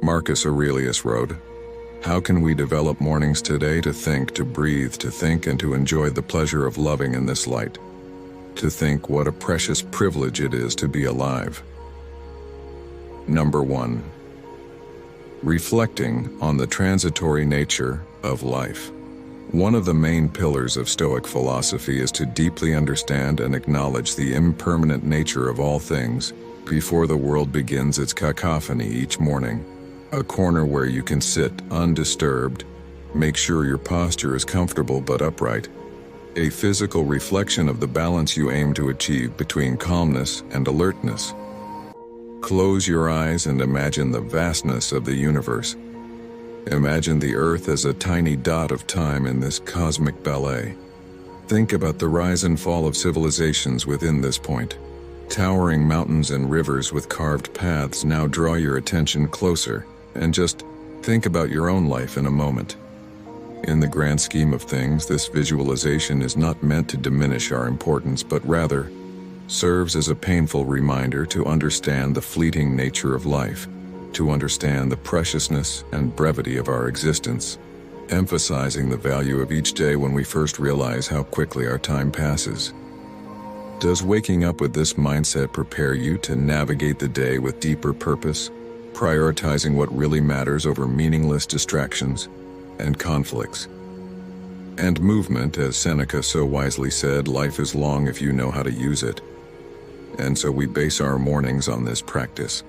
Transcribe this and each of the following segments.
Marcus Aurelius wrote, "How can we develop mornings today to think, to breathe, to think, and to enjoy the pleasure of loving in this light? To think what a precious privilege it is to be alive." Number 1. Reflecting on the transitory nature of life. One of the main pillars of Stoic philosophy is to deeply understand and acknowledge the impermanent nature of all things before the world begins its cacophony each morning. A corner where you can sit undisturbed, make sure your posture is comfortable but upright. A physical reflection of the balance you aim to achieve between calmness and alertness. Close your eyes and imagine the vastness of the universe. Imagine the Earth as a tiny dot of time in this cosmic ballet. Think about the rise and fall of civilizations within this point. Towering mountains and rivers with carved paths now draw your attention closer, and just think about your own life in a moment. In the grand scheme of things, this visualization is not meant to diminish our importance, but rather serves as a painful reminder to understand the fleeting nature of life, to understand the preciousness and brevity of our existence, emphasizing the value of each day when we first realize how quickly our time passes. Does waking up with this mindset prepare you to navigate the day with deeper purpose, prioritizing what really matters over meaningless distractions and conflicts? And movement, as Seneca so wisely said, life is long if you know how to use it. And so we base our mornings on this practice,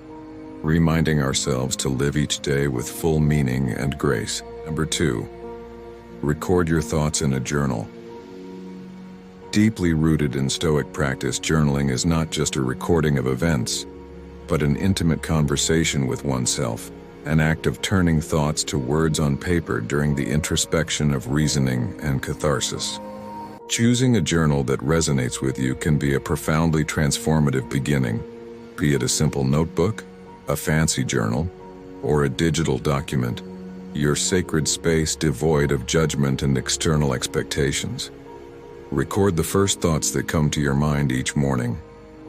reminding ourselves to live each day with full meaning and grace. Number 2, record your thoughts in a journal. Deeply rooted in Stoic practice, journaling is not just a recording of events, but an intimate conversation with oneself, an act of turning thoughts to words on paper during the introspection of reasoning and catharsis. Choosing a journal that resonates with you can be a profoundly transformative beginning, be it a simple notebook, a fancy journal, or a digital document, your sacred space devoid of judgment and external expectations. Record the first thoughts that come to your mind each morning,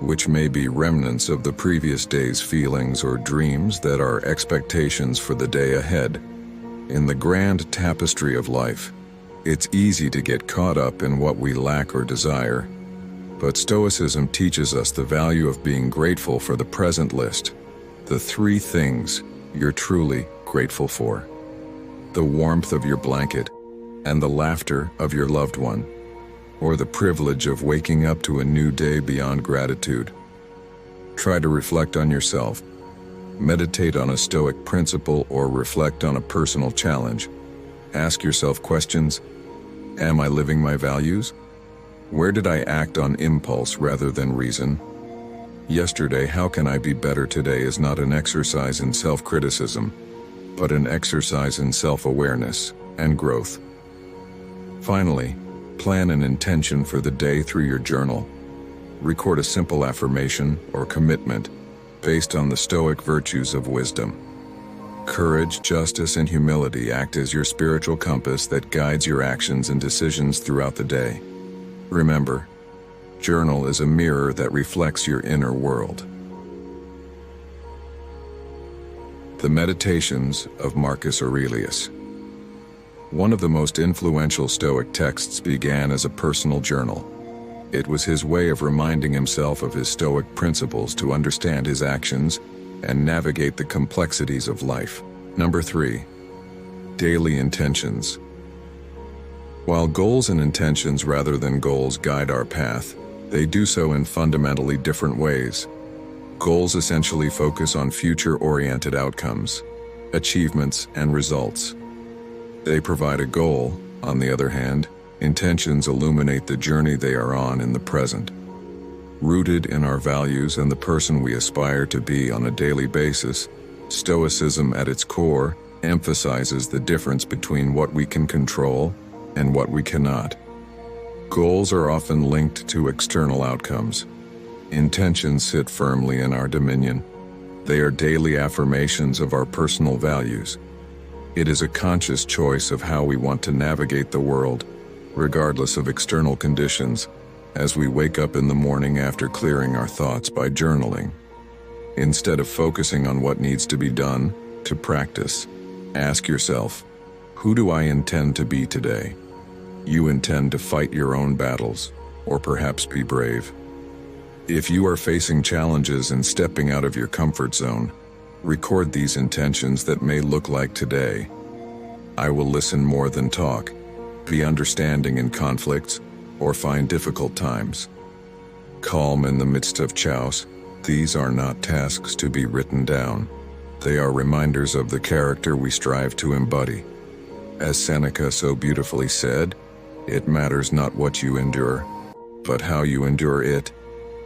which may be remnants of the previous day's feelings or dreams that are expectations for the day ahead. In the grand tapestry of life, it's easy to get caught up in what we lack or desire, but Stoicism teaches us the value of being grateful for the present list. The 3 things you're truly grateful for: the warmth of your blanket and the laughter of your loved one, or the privilege of waking up to a new day beyond gratitude. Try to reflect on yourself, meditate on a Stoic principle, or reflect on a personal challenge. Ask yourself questions: am I living my values? Where did I act on impulse rather than reason? Yesterday, how can I be better today is not an exercise in self-criticism, but an exercise in self-awareness and growth. Finally, plan an intention for the day through your journal. Record a simple affirmation or commitment based on the Stoic virtues of wisdom. Courage, justice, and humility act as your spiritual compass that guides your actions and decisions throughout the day. Remember, journal is a mirror that reflects your inner world. The Meditations of Marcus Aurelius. One of the most influential Stoic texts began as a personal journal. It was his way of reminding himself of his Stoic principles to understand his actions and navigate the complexities of life. Number 3, daily intentions. While goals and intentions rather than goals guide our path, they do so in fundamentally different ways. Goals essentially focus on future-oriented outcomes, achievements, and results. They provide a goal. On the other hand, intentions illuminate the journey they are on in the present. Rooted in our values and the person we aspire to be on a daily basis, Stoicism at its core emphasizes the difference between what we can control and what we cannot. Goals are often linked to external outcomes. Intentions sit firmly in our dominion. They are daily affirmations of our personal values. It is a conscious choice of how we want to navigate the world, regardless of external conditions, as we wake up in the morning after clearing our thoughts by journaling. Instead of focusing on what needs to be done, To practice, ask yourself, who do I intend to be today? You intend to fight your own battles, or perhaps be brave. If you are facing challenges and stepping out of your comfort zone, record these intentions that may look like today. I will listen more than talk, be understanding in conflicts, or find difficult times. Calm in the midst of chaos, these are not tasks to be written down. They are reminders of the character we strive to embody. As Seneca so beautifully said, it matters not what you endure, but how you endure it.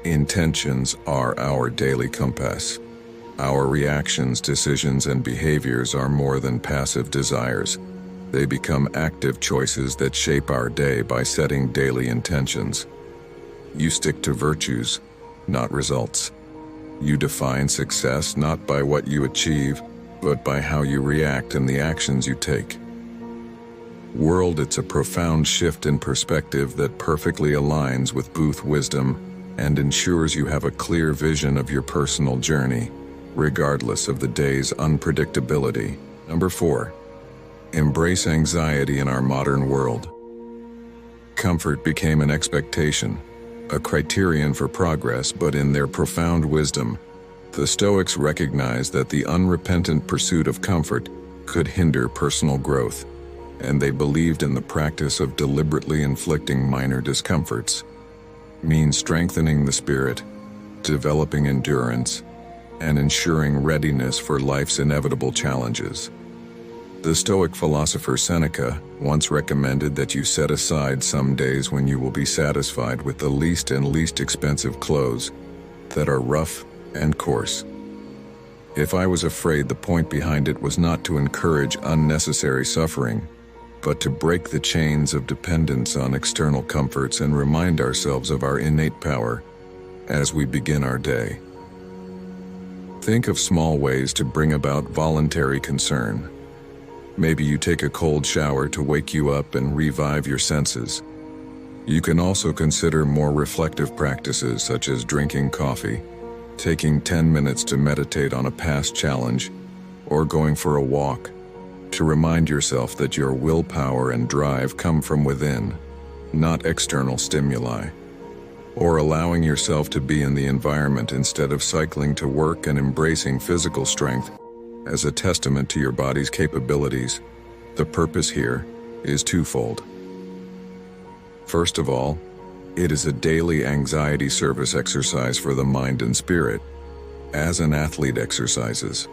Intentions are our daily compass. Our reactions, decisions, and behaviors are more than passive desires. They become active choices that shape our day by setting daily intentions. You stick to virtues, not results. You define success not by what you achieve, but by how you react and the actions you take. World, it's a profound shift in perspective that perfectly aligns with Booth wisdom and ensures you have a clear vision of your personal journey, regardless of the day's unpredictability. Number 4. Embrace anxiety in our modern world. Comfort became an expectation, a criterion for progress, but in their profound wisdom, the Stoics recognized that the unrepentant pursuit of comfort could hinder personal growth, and they believed in the practice of deliberately inflicting minor discomforts, means strengthening the spirit, developing endurance, and ensuring readiness for life's inevitable challenges. The Stoic philosopher Seneca once recommended that you set aside some days when you will be satisfied with the least and least expensive clothes that are rough and coarse. If I was afraid, the point behind it was not to encourage unnecessary suffering, but to break the chains of dependence on external comforts and remind ourselves of our innate power as we begin our day. Think of small ways to bring about voluntary concern. Maybe you take a cold shower to wake you up and revive your senses. You can also consider more reflective practices such as drinking coffee, taking 10 minutes to meditate on a past challenge, or going for a walk, to remind yourself that your willpower and drive come from within, not external stimuli. Or allowing yourself to be in the environment instead of cycling to work and embracing physical strength as a testament to your body's capabilities. The purpose here is twofold. First of all, it is a daily anxiety service exercise for the mind and spirit, as an athlete exercises.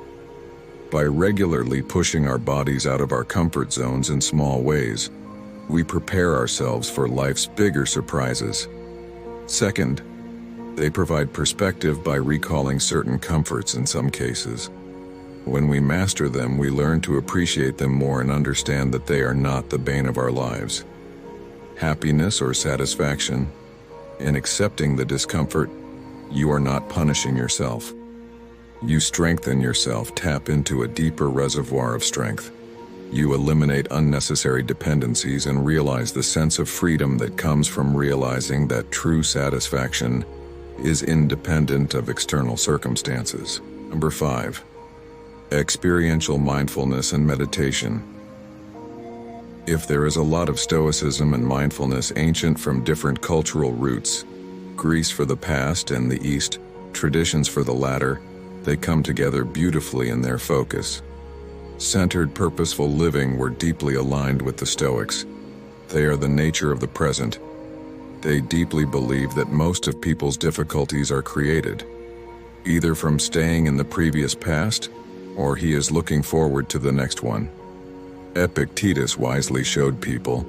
By regularly pushing our bodies out of our comfort zones in small ways, we prepare ourselves for life's bigger surprises. Second, they provide perspective by recalling certain comforts in some cases. When we master them, we learn to appreciate them more and understand that they are not the bane of our lives. Happiness or satisfaction, in accepting the discomfort, you are not punishing yourself. You strengthen yourself, tap into a deeper reservoir of strength. You eliminate unnecessary dependencies and realize the sense of freedom that comes from realizing that true satisfaction is independent of external circumstances. Number 5. Experiential mindfulness and meditation. If there is a lot of stoicism and mindfulness ancient from different cultural roots, Greece for the past and the East, traditions for the latter, they come together beautifully in their focus. Centered, purposeful living were deeply aligned with the Stoics. They are the nature of the present. They deeply believe that most of people's difficulties are created, either from staying in the previous past, or he is looking forward to the next one. Epictetus wisely showed people,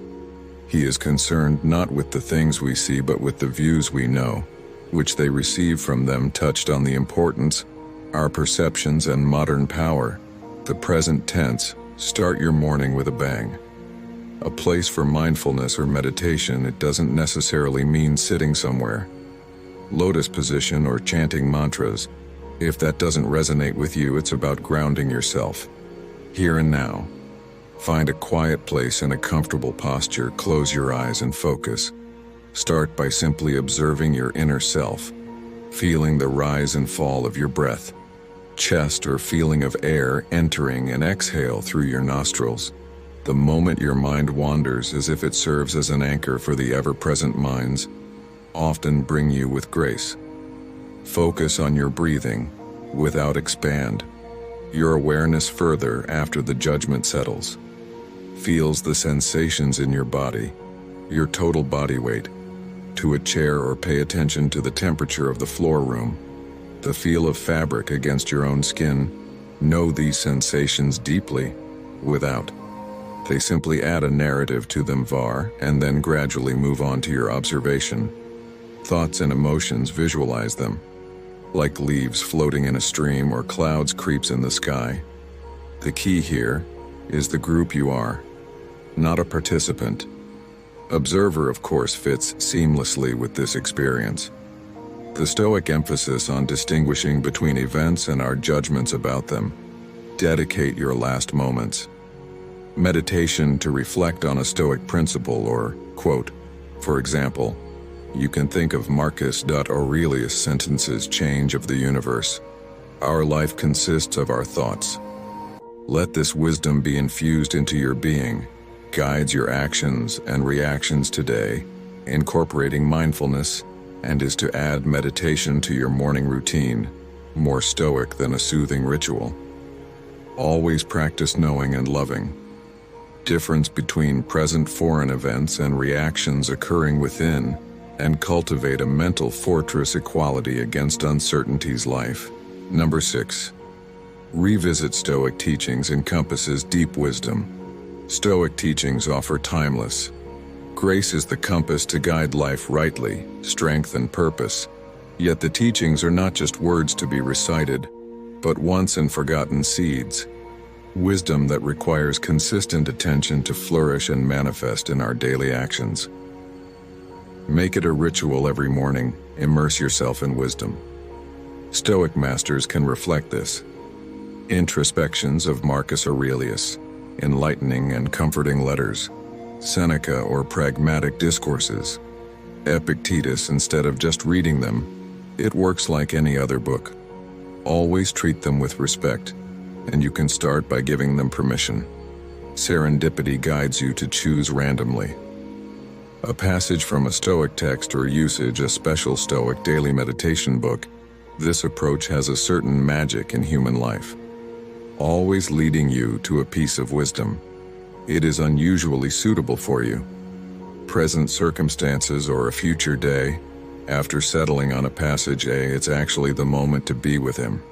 he is concerned not with the things we see but with the views we know, which they receive from them, touched on the importance, our perceptions and modern power. The present tense, start your morning with a bang. A place for mindfulness or meditation, it doesn't necessarily mean sitting somewhere. Lotus position or chanting mantras. If that doesn't resonate with you, it's about grounding yourself, here and now. Find a quiet place and a comfortable posture, close your eyes and focus. Start by simply observing your inner self, feeling the rise and fall of your breath. chest or feeling of air entering and exhale through your nostrils. The moment your mind wanders, as if it serves as an anchor for the ever-present minds, often bring you with grace. Focus on your breathing, without expand. Your awareness further after the judgment settles. Feels the sensations in your body, your total body weight, to a chair, or pay attention to the temperature of the floor room, the feel of fabric against your own skin. Know these sensations deeply, without. They simply add a narrative to them, and then gradually move on to your observation. Thoughts and emotions, visualize them, like leaves floating in a stream or clouds creeps in the sky. The key here is the group you are, not a participant. Observer, of course, fits seamlessly with this experience. The Stoic emphasis on distinguishing between events and our judgments about them. Dedicate your last moments. Meditation to reflect on a Stoic principle or quote. For example, you can think of Marcus Aurelius' sentences, change of the universe. Our life consists of our thoughts. Let this wisdom be infused into your being, guides your actions and reactions today, incorporating mindfulness, and is to add meditation to your morning routine, more Stoic than a soothing ritual. Always practice knowing and loving. Difference between present foreign events and reactions occurring within, and cultivate a mental fortress equality against uncertainty's life. Number 6. Revisit Stoic teachings encompasses deep wisdom. Stoic teachings offer timeless. Grace is the compass to guide life rightly, strength and purpose. Yet the teachings are not just words to be recited, but once and forgotten seeds. Wisdom that requires consistent attention to flourish and manifest in our daily actions. Make it a ritual every morning, immerse yourself in wisdom. Stoic masters can reflect this. Introspections of Marcus Aurelius, enlightening and comforting letters. Seneca or pragmatic discourses. Epictetus, instead of just reading them, it works like any other book. Always treat them with respect, and you can start by giving them permission. Serendipity guides you to choose randomly. A passage from a Stoic text or usage, a special Stoic daily meditation book. This approach has a certain magic in human life, always leading you to a piece of wisdom. It is unusually suitable for you. Present circumstances or a future day. After settling on a passage, it's actually the moment to be with him.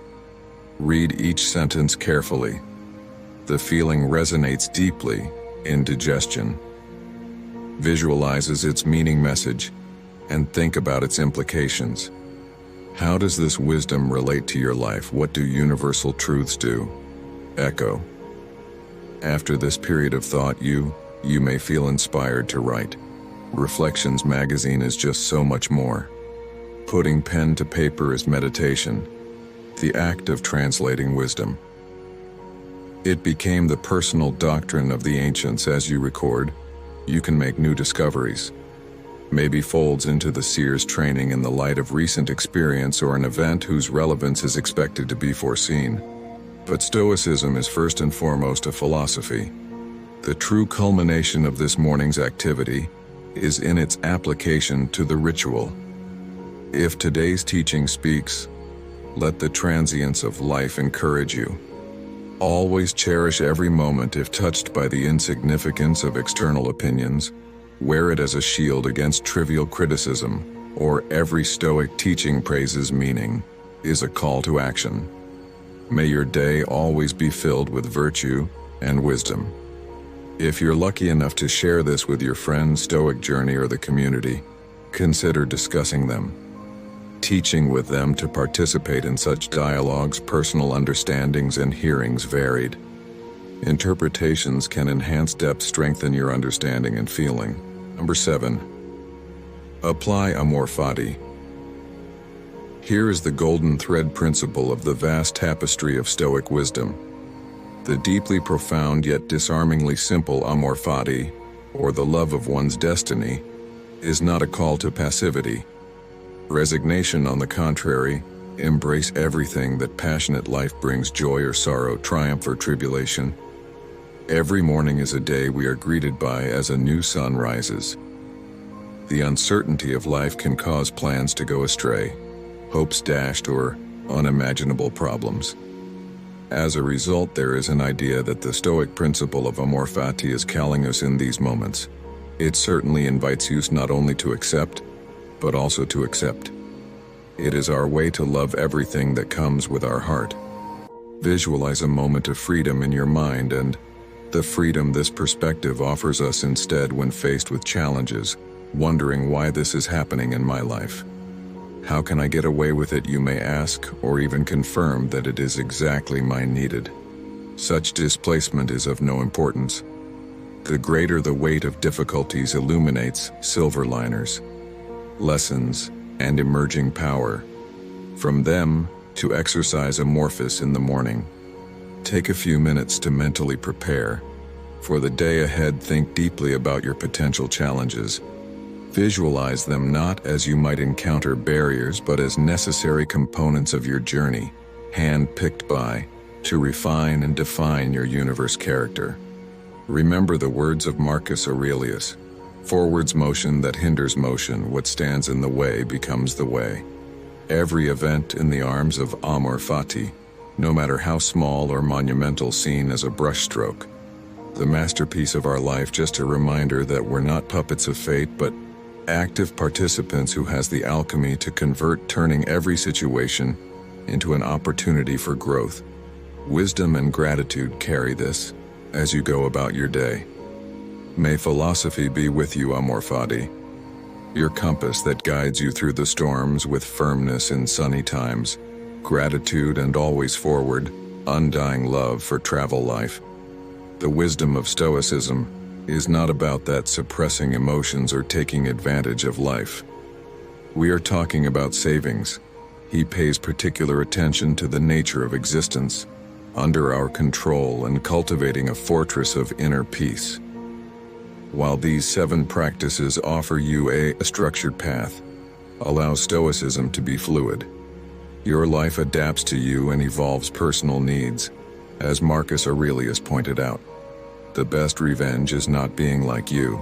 Read each sentence carefully. The feeling resonates deeply in digestion. Visualizes its meaning message and think about its implications. How does this wisdom relate to your life? What do universal truths do? Echo. After this period of thought, you may feel inspired to write. Reflections magazine is just so much more. Putting pen to paper is meditation, the act of translating wisdom. It became the personal doctrine of the ancients. As you record, you can make new discoveries. Maybe folds into the seer's training in the light of recent experience or an event whose relevance is expected to be foreseen. But Stoicism is first and foremost a philosophy. The true culmination of this morning's activity is in its application to the ritual. If today's teaching speaks, let the transience of life encourage you. Always cherish every moment if touched by the insignificance of external opinions. Wear it as a shield against trivial criticism, or every Stoic teaching praises meaning, is a call to action. May your day always be filled with virtue and wisdom. If you're lucky enough to share this with your friends' Stoic journey or the community, consider discussing them. Teaching with them to participate in such dialogues. Personal understandings and hearings varied. Interpretations can enhance depth, strengthen your understanding and feeling. Number 7. Apply Amor Fati. Here is the golden thread principle of the vast tapestry of Stoic wisdom. The deeply profound yet disarmingly simple Amor Fati, or the love of one's destiny, is not a call to passivity. Resignation, on the contrary, Embrace everything that passionate life brings: joy or sorrow, triumph or tribulation. Every morning is a day we are greeted by as a new sun rises. The uncertainty of life can cause plans to go astray, hopes dashed, or unimaginable problems. As a result, there is an idea that the Stoic principle of Amor Fati is calling us in these moments. It certainly invites us not only to accept, but also to accept. It is our way to love everything that comes with our heart. Visualize a moment of freedom in your mind and the freedom this perspective offers us instead when faced with challenges, wondering why this is happening in my life. How can I get away with it, you may ask, or even confirm that it is exactly my needed. Such displacement is of no importance. The greater the weight of difficulties illuminates silver liners, lessons, and emerging power. From them, to exercise amorphous in the morning. Take a few minutes to mentally prepare. For the day ahead, think deeply about your potential challenges. Visualize them not as you might encounter barriers, but as necessary components of your journey, hand-picked to refine and define your universe character. Remember the words of Marcus Aurelius: "Forward's motion that hinders motion, what stands in the way becomes the way." Every event in the arms of Amor Fati, no matter how small or monumental, seen as a brushstroke. The masterpiece of our life, just a reminder that we're not puppets of fate, but active participants who has the alchemy to convert, turning every situation into an opportunity for growth. Wisdom and gratitude carry this as you go about your day. May philosophy be with you, Amor Fati, your compass that guides you through the storms with firmness in sunny times, gratitude and always forward, undying love for travel life. The wisdom of Stoicism is not about that suppressing emotions or taking advantage of life. We are talking about savings. He pays particular attention to the nature of existence, under our control, and cultivating a fortress of inner peace. While these 7 practices offer you a structured path, allow Stoicism to be fluid. Your life adapts to you and evolves personal needs. As Marcus Aurelius pointed out, the best revenge is not being like you,